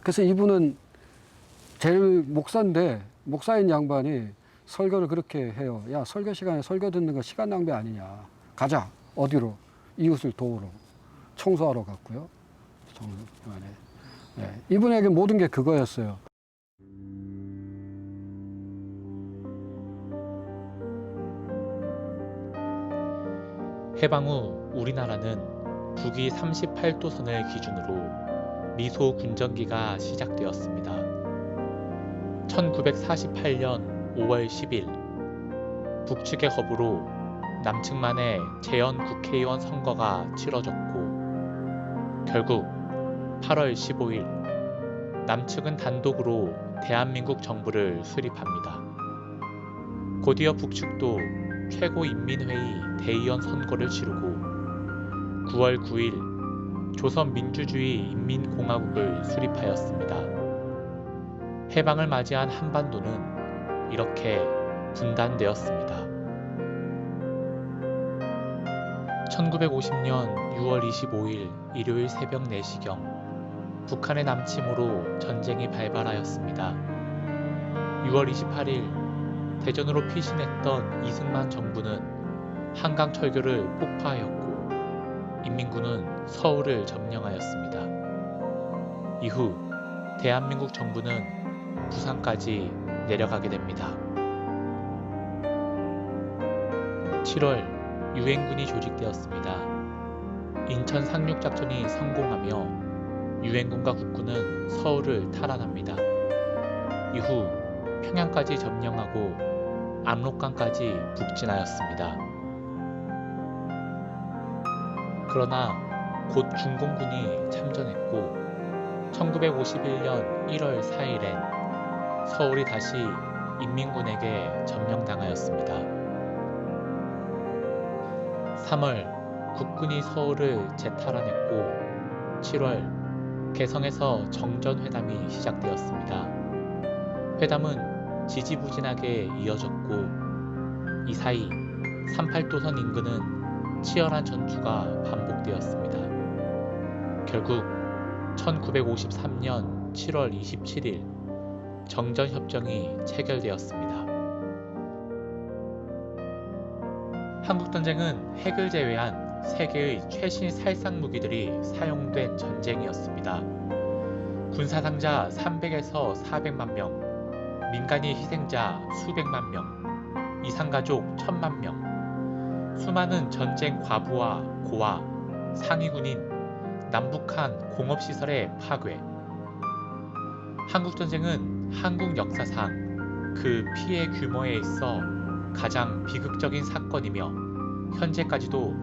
그래서 이분은 제일 목사인데 목사인 양반이 설교를 그렇게 해요. 야, 설교 시간에 설교 듣는 거 시간 낭비 아니냐. 가자. 어디로? 이웃을 도우러. 청소하러 갔고요. 네. 이분에게 모든 게 그거였어요. 해방 후 우리나라는 북위 38도선을 기준으로 미소 군정기가 시작되었습니다. 1948년 5월 10일 북측의 허브로 남측만의 재연 국회의원 선거가 치러졌고 결국 8월 15일 남측은 단독으로 대한민국 정부를 수립합니다. 곧이어 북측도 최고인민회의 대의원 선거를 치르고 9월 9일 조선민주주의인민공화국을 수립하였습니다. 해방을 맞이한 한반도는 이렇게 분단되었습니다. 1950년 6월 25일 일요일 새벽 4시경 북한의 남침으로 전쟁이 발발하였습니다. 6월 28일 대전으로 피신했던 이승만 정부는 한강 철교를 폭파하였고 인민군은 서울을 점령하였습니다. 이후 대한민국 정부는 부산까지 내려가게 됩니다. 7월 유엔군이 조직되었습니다. 인천 상륙작전이 성공하며 유엔군과 국군은 서울을 탈환합니다. 이후 평양까지 점령하고 압록강까지 북진하였습니다. 그러나 곧 중공군이 참전했고 1951년 1월 4일엔 서울이 다시 인민군에게 점령당하였습니다. 3월 국군이 서울을 재탈환했고 7월 개성에서 정전회담이 시작되었습니다. 회담은 지지부진하게 이어졌고 이 사이 38도선 인근은 치열한 전투가 반복되었습니다. 결국 1953년 7월 27일 정전협정이 체결되었습니다. 한국전쟁은 핵을 제외한 세계의 최신 살상 무기들이 사용된 전쟁이었습니다. 군사상자 300에서 400만 명, 민간인 희생자 수백만 명, 이산가족 1000만 명, 수많은 전쟁 과부와 고아, 상위군인, 남북한 공업시설의 파괴. 한국전쟁은 한국 역사상 그 피해 규모에 있어 가장 비극적인 사건이며 현재까지도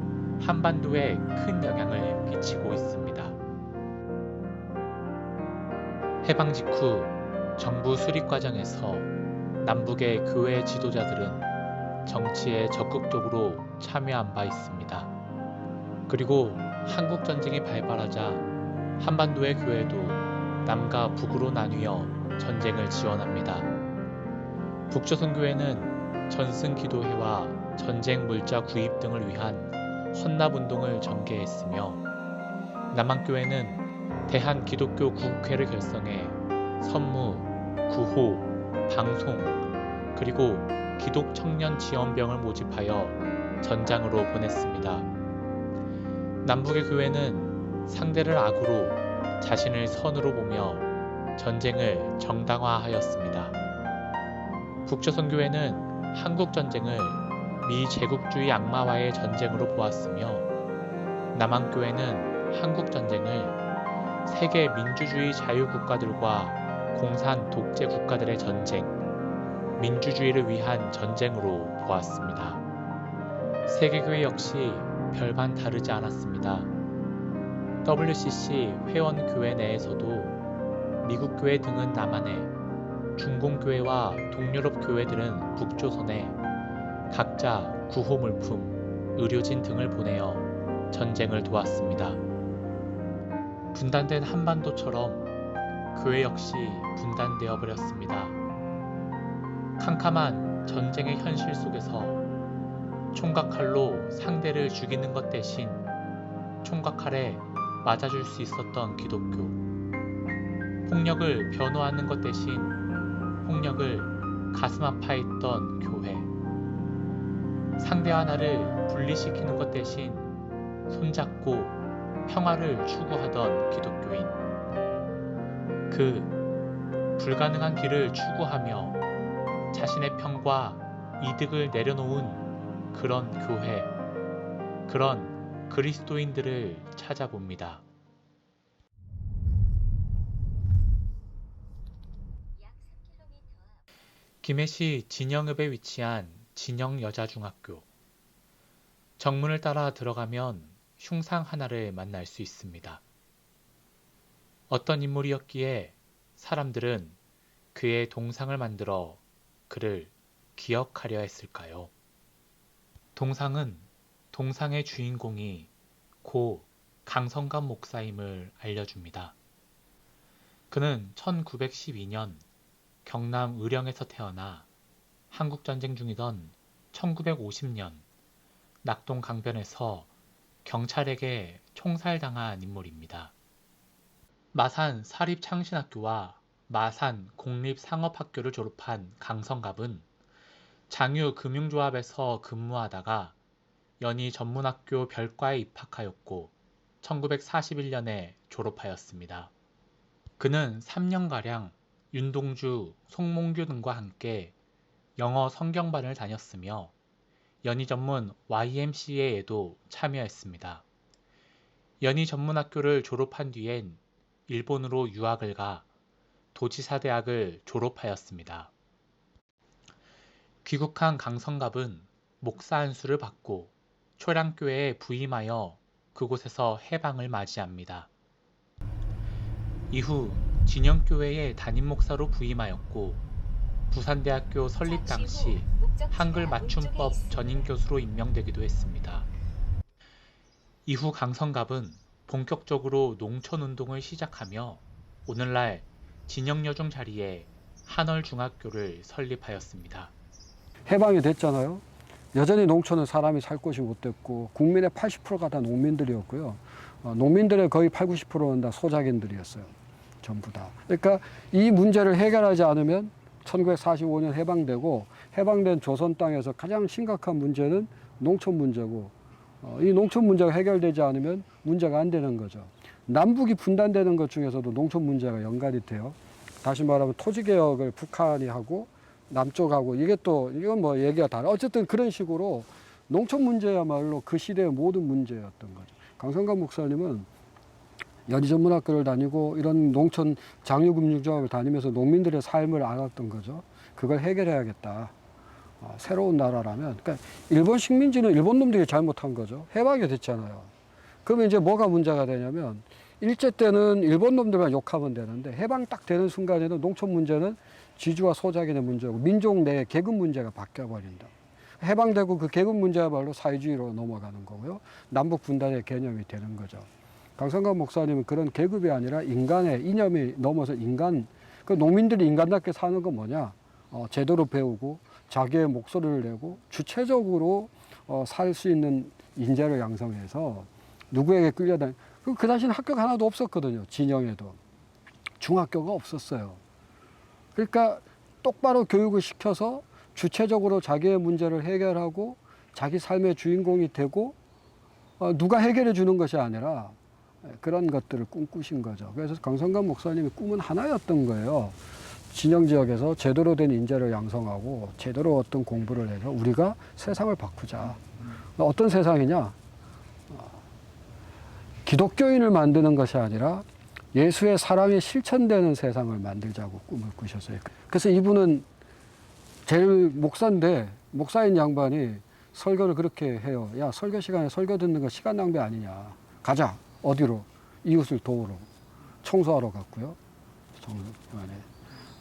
한반도에 큰 영향을 끼치고 있습니다. 해방 직후 정부 수립 과정에서 남북의 교회 지도자들은 정치에 적극적으로 참여한 바 있습니다. 그리고 한국전쟁이 발발하자 한반도의 교회도 남과 북으로 나뉘어 전쟁을 지원합니다. 북조선교회는 전승기도회와 전쟁 물자 구입 등을 위한 헌납운동을 전개했으며 남한교회는 대한기독교 구국회를 결성해 선무, 구호, 방송, 그리고 기독청년지원병을 모집하여 전장으로 보냈습니다. 남북의 교회는 상대를 악으로 자신을 선으로 보며 전쟁을 정당화하였습니다. 북조선교회는 한국전쟁을 미제국주의 악마와의 전쟁으로 보았으며 남한교회는 한국전쟁을 세계 민주주의 자유국가들과 공산 독재 국가들의 전쟁, 민주주의를 위한 전쟁으로 보았습니다. 세계교회 역시 별반 다르지 않았습니다. WCC 회원교회 내에서도 미국교회 등은 남한에, 중공교회와 동유럽 교회들은 북조선에 각자 구호물품, 의료진 등을 보내어 전쟁을 도왔습니다. 분단된 한반도처럼 교회 역시 분단되어 버렸습니다. 캄캄한 전쟁의 현실 속에서 총각칼로 상대를 죽이는 것 대신 총각칼에 맞아줄 수 있었던 기독교. 폭력을 변호하는 것 대신 폭력을 가슴 아파에 있던 교회. 상대와 나를 분리시키는 것 대신 손잡고 평화를 추구하던 기독교인. 그 불가능한 길을 추구하며 자신의 편과 이득을 내려놓은 그런 교회, 그런 그리스도인들을 찾아봅니다. 김해시 진영읍에 위치한 진영여자중학교. 정문을 따라 들어가면 흉상 하나를 만날 수 있습니다. 어떤 인물이었기에 사람들은 그의 동상을 만들어 그를 기억하려 했을까요? 동상은 동상의 주인공이 고 강성감 목사임을 알려줍니다. 그는 1912년 경남 의령에서 태어나 한국전쟁 중이던 1950년 낙동 강변에서 경찰에게 총살당한 인물입니다. 마산 사립창신학교와 마산 공립상업학교를 졸업한 강성갑은 장유금융조합에서 근무하다가 연희전문학교 별과에 입학하였고 1941년에 졸업하였습니다. 그는 3년가량 윤동주, 송몽규 등과 함께 영어 성경반을 다녔으며 연희전문 YMCA에도 참여했습니다. 연희전문학교를 졸업한 뒤엔 일본으로 유학을 가 도지사대학을 졸업하였습니다. 귀국한 강성갑은 목사 안수를 받고 초량교회에 부임하여 그곳에서 해방을 맞이합니다. 이후 진영교회의 담임목사로 부임하였고 부산대학교 설립 당시 한글 맞춤법 전임교수로 임명되기도 했습니다. 이후 강성갑은 본격적으로 농촌운동을 시작하며 오늘날 진영여중 자리에 한월중학교를 설립하였습니다. 해방이 됐잖아요. 여전히 농촌은 사람이 살 곳이 못 됐고 국민의 80%가 다 농민들이었고요. 농민들의 거의 80, 90%는 다 소작인들이었어요. 전부 다. 그러니까 이 문제를 해결하지 않으면 1945년 해방되고 해방된 조선 땅에서 가장 심각한 문제는 농촌 문제고 이 농촌 문제가 해결되지 않으면 문제가 안 되는 거죠. 남북이 분단되는 것 중에서도 농촌 문제가 연관이 돼요. 다시 말하면 토지개혁을 북한이 하고 남쪽하고 이건 뭐 얘기가 다르. 어쨌든 그런 식으로 농촌 문제야말로 그 시대의 모든 문제였던 거죠. 강성감 목사님은 연희전문학교를 다니고 이런 농촌 장유금융조합을 다니면서 농민들의 삶을 알았던 거죠. 그걸 해결해야겠다. 새로운 나라라면. 그러니까 일본 식민지는 일본 놈들이 잘못한 거죠. 해방이 됐잖아요. 그러면 이제 뭐가 문제가 되냐면 일제 때는 일본 놈들만 욕하면 되는데 해방 딱 되는 순간에는 농촌 문제는 지주와 소작인의 문제고 민족 내 계급 문제가 바뀌어버린다. 해방되고 그 계급 문제야말로 사회주의로 넘어가는 거고요. 남북 분단의 개념이 되는 거죠. 강성감 목사님은 그런 계급이 아니라 인간의 이념이 넘어서 그 농민들이 인간답게 사는 건 뭐냐? 제대로 배우고 자기의 목소리를 내고 주체적으로 살 수 있는 인재를 양성해서 누구에게 끌려다니. 그 당시는 학교가 하나도 없었거든요. 진영에도. 중학교가 없었어요. 그러니까 똑바로 교육을 시켜서 주체적으로 자기의 문제를 해결하고 자기 삶의 주인공이 되고 누가 해결해 주는 것이 아니라 그런 것들을 꿈꾸신 거죠. 그래서 강성감 목사님의 꿈은 하나였던 거예요. 진영 지역에서 제대로 된 인재를 양성하고 제대로 어떤 공부를 해서 우리가 세상을 바꾸자. 어떤 세상이냐? 기독교인을 만드는 것이 아니라 예수의 사랑이 실천되는 세상을 만들자고 꿈을 꾸셨어요. 그래서 이분은 제일 목사인데 목사인 양반이 설교를 그렇게 해요. 야, 설교 시간에 설교 듣는 거 시간 낭비 아니냐. 가자. 어디로? 이웃을 도우러. 청소하러 갔고요.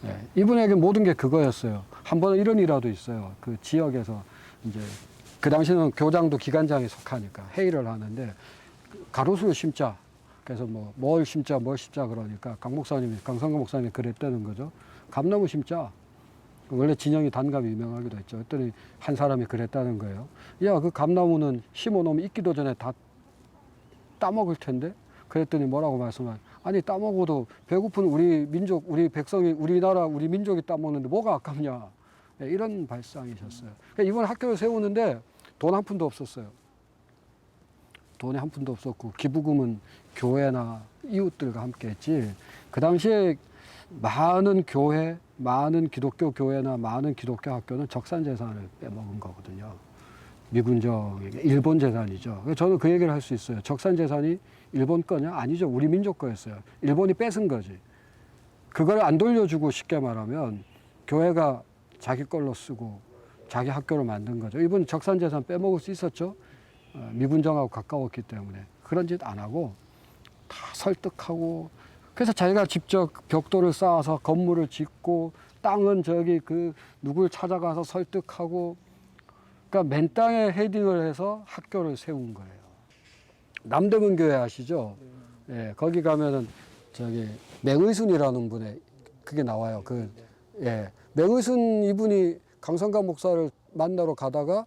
네. 이분에게 모든 게 그거였어요. 한 번은 이런 일화도 있어요. 그 지역에서 이제 그 당시는 교장도 기관장에 속하니까 회의를 하는데 가로수를 심자. 그래서 뭘 심자 그러니까 강성감 목사님이 그랬다는 거죠. 감나무 심자. 원래 진영이 단감이 유명하기도 했죠. 그랬더니 한 사람이 그랬다는 거예요. 야, 그 감나무는 심어놓으면 익기도 전에 다 따먹을 텐데? 그랬더니 뭐라고 말씀하냐. 아니 따먹어도 배고픈 우리 민족, 우리 백성이, 우리나라, 우리 민족이 따먹는데 뭐가 아깝냐. 예, 이런 발상이셨어요. 그러니까 이번 학교를 세우는데 돈 한 푼도 없었어요. 돈이 한 푼도 없었고 기부금은 교회나 이웃들과 함께 했지. 그 당시에 많은 교회, 많은 기독교 교회나 많은 기독교 학교는 적산 재산을 빼먹은 거거든요. 미군정에게 일본 재산이죠. 저는 그 얘기를 할 수 있어요. 적산 재산이 일본 거냐? 아니죠. 우리 민족 거였어요. 일본이 뺏은 거지. 그걸 안 돌려주고 쉽게 말하면 교회가 자기 걸로 쓰고 자기 학교를 만든 거죠. 이분 적산 재산 빼먹을 수 있었죠. 미군정하고 가까웠기 때문에 그런 짓 안 하고 다 설득하고, 그래서 자기가 직접 벽돌을 쌓아서 건물을 짓고 땅은 저기 그 누굴 찾아가서 설득하고, 그러니까 맨 땅에 헤딩을 해서 학교를 세운 거예요. 남대문 교회 아시죠? 예, 거기 가면은 저기 맹의순이라는 분의 그게 나와요. 그 예, 맹의순 이분이 강성감 목사를 만나러 가다가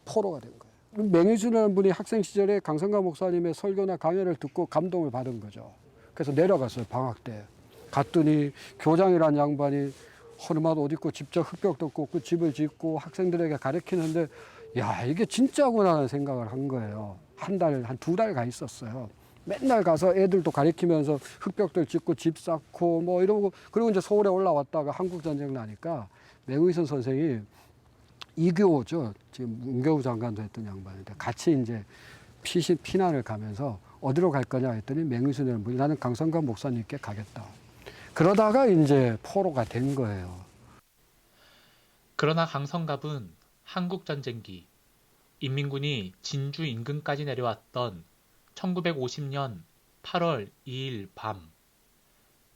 포로가 된 거예요. 맹의순이라는 분이 학생 시절에 강성감 목사님의 설교나 강연을 듣고 감동을 받은 거죠. 그래서 내려갔어요, 방학 때. 갔더니 교장이란 양반이 허름한 옷 입고 직접 흙벽도 꽂고 집을 짓고 학생들에게 가르치는데, 야, 이게 진짜구나 하는 생각을 한 거예요. 한 두 달 가 있었어요. 맨날 가서 애들도 가르치면서 흙벽들 짓고 집 쌓고 뭐 이러고, 그리고 이제 서울에 올라왔다가 한국전쟁 나니까 맹의순 선생이 이교죠. 지금 문교부 장관도 했던 양반인데 같이 이제 피난을 가면서 어디로 갈 거냐 했더니 맹의순이라는 분이 나는 강성감 목사님께 가겠다. 그러다가 이제 포로가 된 거예요. 그러나 강성갑은 한국전쟁기 인민군이 진주 인근까지 내려왔던 1950년 8월 2일 밤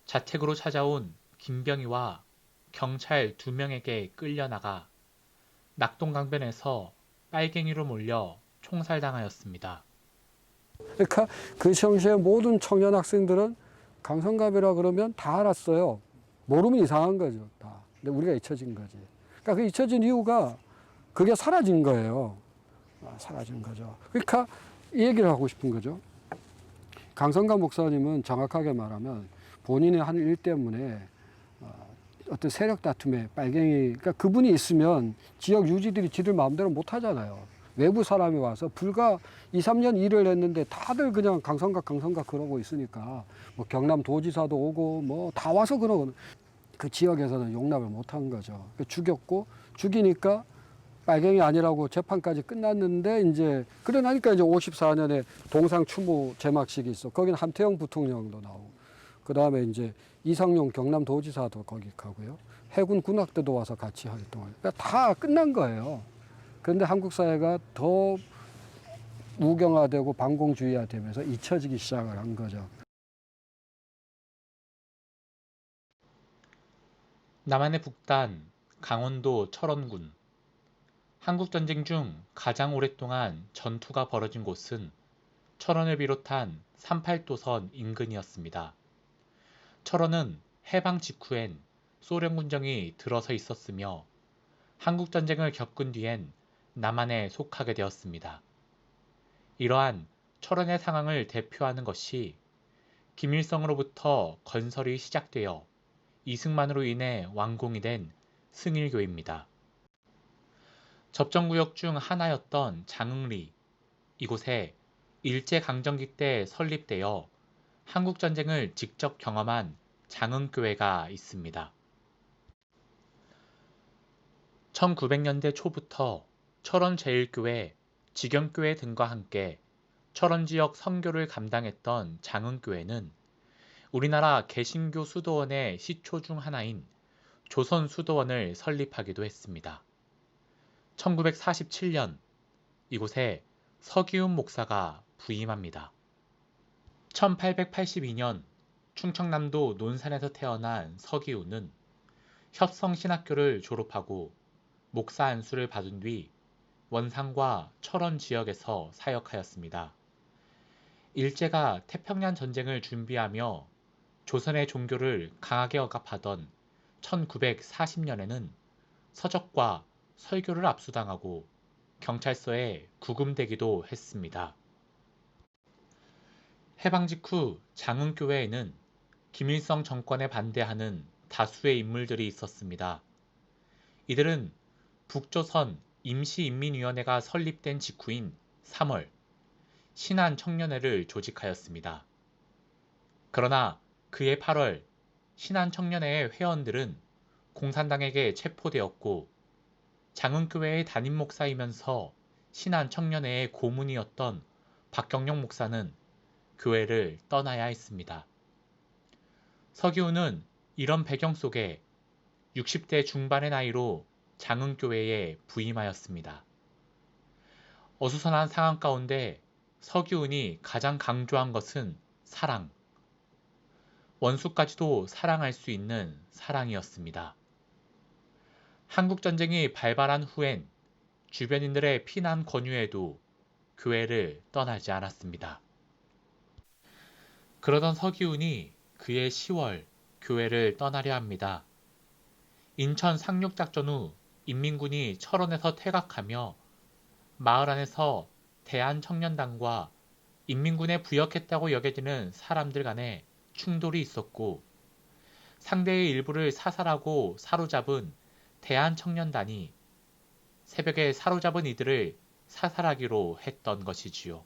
자택으로 찾아온 김병희와 경찰 2명에게 끌려나가 낙동강변에서 빨갱이로 몰려 총살당하였습니다. 그러니까 그 당시에 모든 청년 학생들은 강성갑이라 그러면 다 알았어요. 모르면 이상한 거죠, 다. 근데 우리가 잊혀진 거지. 그러니까 그 잊혀진 이유가 그게 사라진 거예요. 사라진 거죠. 그러니까 이 얘기를 하고 싶은 거죠. 강성갑 목사님은 정확하게 말하면 본인의 한 일 때문에 어떤 세력 다툼에 빨갱이, 그러니까 그분이 있으면 지역 유지들이 지들 마음대로 못 하잖아요. 외부 사람이 와서 불과 2, 3년 일을 했는데 다들 그냥 강성갑 그러고 있으니까 뭐 경남 도지사도 오고 뭐 다 와서 그러고, 그 지역에서는 용납을 못 한 거죠. 죽였고, 죽이니까 빨갱이 아니라고 재판까지 끝났는데 이제 그러나니까 이제 54년에 동상 추모 제막식이 있어. 거기는 한태영 부통령도 나오고, 그 다음에 이제 이상용 경남도지사도 거기 가고요. 해군 군악대도 와서 같이 활동을. 그러니까 다 끝난 거예요. 그런데 한국 사회가 더 우경화되고 반공주의화되면서 잊혀지기 시작을 한 거죠. 남한의 북단 강원도 철원군. 한국전쟁 중 가장 오랫동안 전투가 벌어진 곳은 철원을 비롯한 38도선 인근이었습니다. 철원은 해방 직후엔 소련 군정이 들어서 있었으며 한국전쟁을 겪은 뒤엔 남한에 속하게 되었습니다. 이러한 철원의 상황을 대표하는 것이 김일성으로부터 건설이 시작되어 이승만으로 인해 완공이 된 승일교입니다. 접전구역 중 하나였던 장흥리, 이곳에 일제강점기 때 설립되어 한국전쟁을 직접 경험한 장흥교회가 있습니다. 1900년대 초부터 철원제일교회, 직영교회 등과 함께 철원 지역 선교를 감당했던 장흥교회는 우리나라 개신교 수도원의 시초 중 하나인 조선수도원을 설립하기도 했습니다. 1947년 이곳에 서기훈 목사가 부임합니다. 1882년 충청남도 논산에서 태어난 서기훈은 협성신학교를 졸업하고 목사 안수를 받은 뒤 원산과 철원 지역에서 사역하였습니다. 일제가 태평양 전쟁을 준비하며 조선의 종교를 강하게 억압하던 1940년에는 서적과 설교를 압수당하고 경찰서에 구금되기도 했습니다. 해방 직후 장흥교회에는 김일성 정권에 반대하는 다수의 인물들이 있었습니다. 이들은 북조선 임시인민위원회가 설립된 직후인 3월 신한청년회를 조직하였습니다. 그러나 그해 8월 신한청년회의 회원들은 공산당에게 체포되었고 장흥교회의 담임 목사이면서 신한청년회의 고문이었던 박경영 목사는 교회를 떠나야 했습니다. 서기훈은 이런 배경 속에 60대 중반의 나이로 장흥교회에 부임하였습니다. 어수선한 상황 가운데 서기훈이 가장 강조한 것은 사랑, 원수까지도 사랑할 수 있는 사랑이었습니다. 한국전쟁이 발발한 후엔 주변인들의 피난 권유에도 교회를 떠나지 않았습니다. 그러던 서기훈이 그해 10월 교회를 떠나려 합니다. 인천 상륙작전 후 인민군이 철원에서 퇴각하며 마을 안에서 대한청년단과 인민군에 부역했다고 여겨지는 사람들 간에 충돌이 있었고 상대의 일부를 사살하고 사로잡은 대한청년단이 새벽에 사로잡은 이들을 사살하기로 했던 것이지요.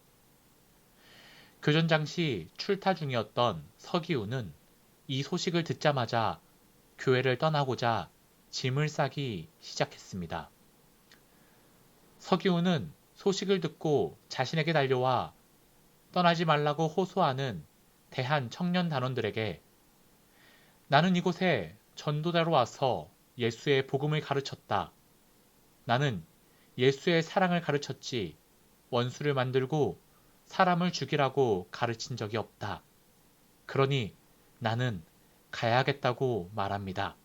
교전 당시 출타 중이었던 서기훈은 이 소식을 듣자마자 교회를 떠나고자 짐을 싸기 시작했습니다. 서기훈은 소식을 듣고 자신에게 달려와 떠나지 말라고 호소하는 대한청년단원들에게 나는 이곳에 전도자로 와서 예수의 복음을 가르쳤다. 나는 예수의 사랑을 가르쳤지 원수를 만들고 사람을 죽이라고 가르친 적이 없다. 그러니 나는 가야겠다고 말합니다.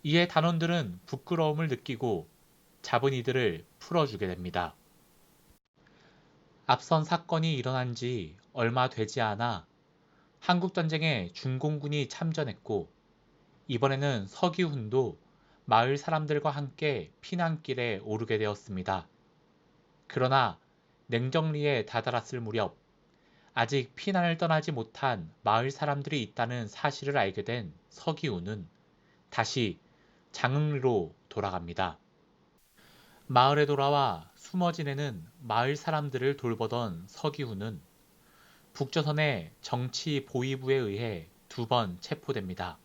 이에 단원들은 부끄러움을 느끼고 잡은 이들을 풀어주게 됩니다. 앞선 사건이 일어난 지 얼마 되지 않아 한국전쟁에 중공군이 참전했고 이번에는 서기훈도 마을 사람들과 함께 피난길에 오르게 되었습니다. 그러나 냉정리에 다다랐을 무렵 아직 피난을 떠나지 못한 마을 사람들이 있다는 사실을 알게 된 서기훈은 다시 장흥리로 돌아갑니다. 마을에 돌아와 숨어 지내는 마을 사람들을 돌보던 서기훈은 북조선의 정치 보위부에 의해 2번 체포됩니다.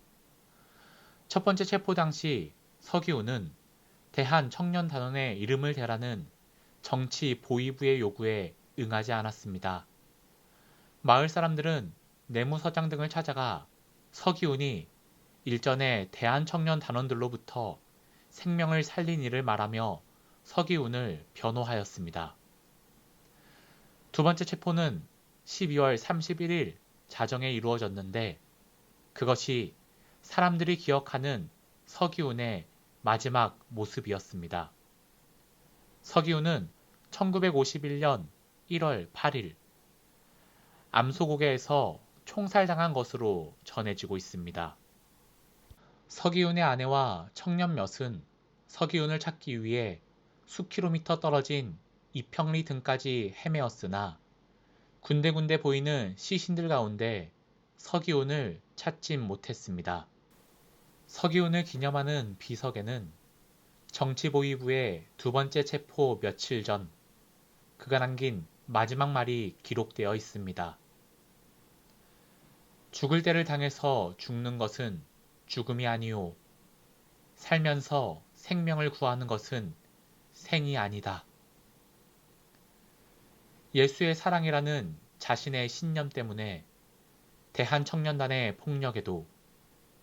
첫 번째 체포 당시 서기훈은 대한청년단원의 이름을 대라는 정치 보위부의 요구에 응하지 않았습니다. 마을 사람들은 내무서장 등을 찾아가 서기훈이 일전에 대한청년단원들로부터 생명을 살린 일을 말하며 서기훈을 변호하였습니다. 두 번째 체포는 12월 31일 자정에 이루어졌는데 그것이 사람들이 기억하는 서기훈의 마지막 모습이었습니다. 서기훈은 1951년 1월 8일 암소고개에서 총살당한 것으로 전해지고 있습니다. 서기훈의 아내와 청년 몇은 서기훈을 찾기 위해 수킬로미터 떨어진 이평리 등까지 헤매었으나 군데군데 보이는 시신들 가운데 서기훈을 찾진 못했습니다. 서기훈을 기념하는 비석에는 정치보위부의 2번째 체포 며칠 전 그가 남긴 마지막 말이 기록되어 있습니다. 죽을 때를 당해서 죽는 것은 죽음이 아니오. 살면서 생명을 구하는 것은 생이 아니다. 예수의 사랑이라는 자신의 신념 때문에 대한청년단의 폭력에도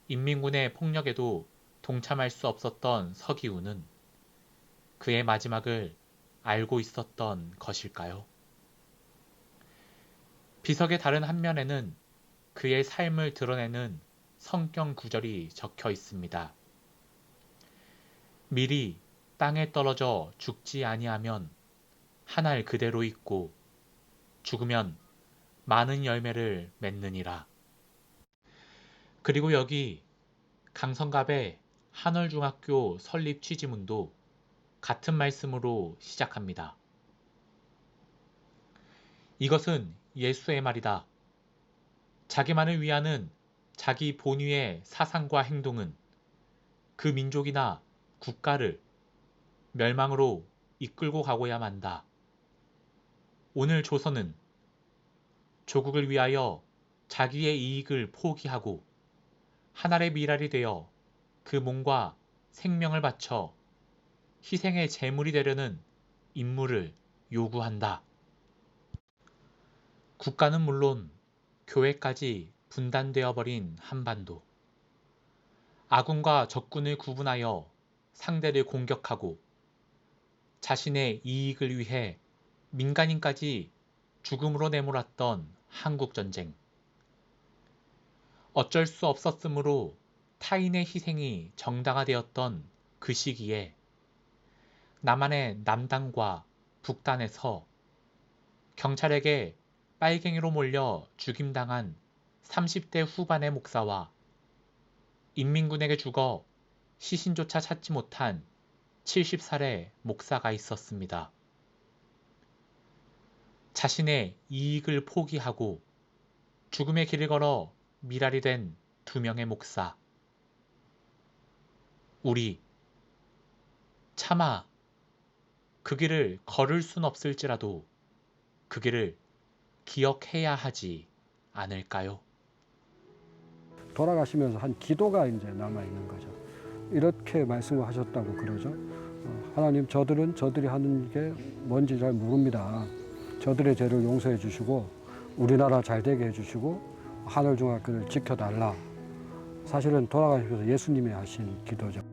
인민군의 폭력에도 동참할 수 없었던 서기훈은 그의 마지막을 알고 있었던 것일까요? 비석의 다른 한 면에는 그의 삶을 드러내는 성경 구절이 적혀 있습니다. 밀이 땅에 떨어져 죽지 아니하면 한 알 그대로 있고 죽으면 많은 열매를 맺느니라. 그리고 여기 강성갑의 한월중학교 설립 취지문도 같은 말씀으로 시작합니다. 이것은 예수의 말이다. 자기만을 위하는 자기 본위의 사상과 행동은 그 민족이나 국가를 멸망으로 이끌고 가고야 만다. 오늘 조선은 조국을 위하여 자기의 이익을 포기하고 하나의 미랄이 되어 그 몸과 생명을 바쳐 희생의 제물이 되려는 임무를 요구한다. 국가는 물론 교회까지 분단되어 버린 한반도. 아군과 적군을 구분하여 상대를 공격하고 자신의 이익을 위해 민간인까지 죽음으로 내몰았던 한국전쟁. 어쩔 수 없었으므로 타인의 희생이 정당화되었던 그 시기에 남한의 남단과 북단에서 경찰에게 빨갱이로 몰려 죽임당한 30대 후반의 목사와 인민군에게 죽어 시신조차 찾지 못한 70살의 목사가 있었습니다. 자신의 이익을 포기하고 죽음의 길을 걸어 미랄이 된 2명의 목사. 우리 차마 그 길을 걸을 순 없을지라도 그 길을 기억해야 하지 않을까요? 돌아가시면서 한 기도가 이제 남아 있는 거죠. 이렇게 말씀을 하셨다고 그러죠. 하나님, 저들은 저들이 하는 게 뭔지 잘 모릅니다. 저들의 죄를 용서해 주시고 우리나라 잘 되게 해 주시고 하늘중학교를 지켜달라. 사실은 돌아가시면서 예수님이 하신 기도죠.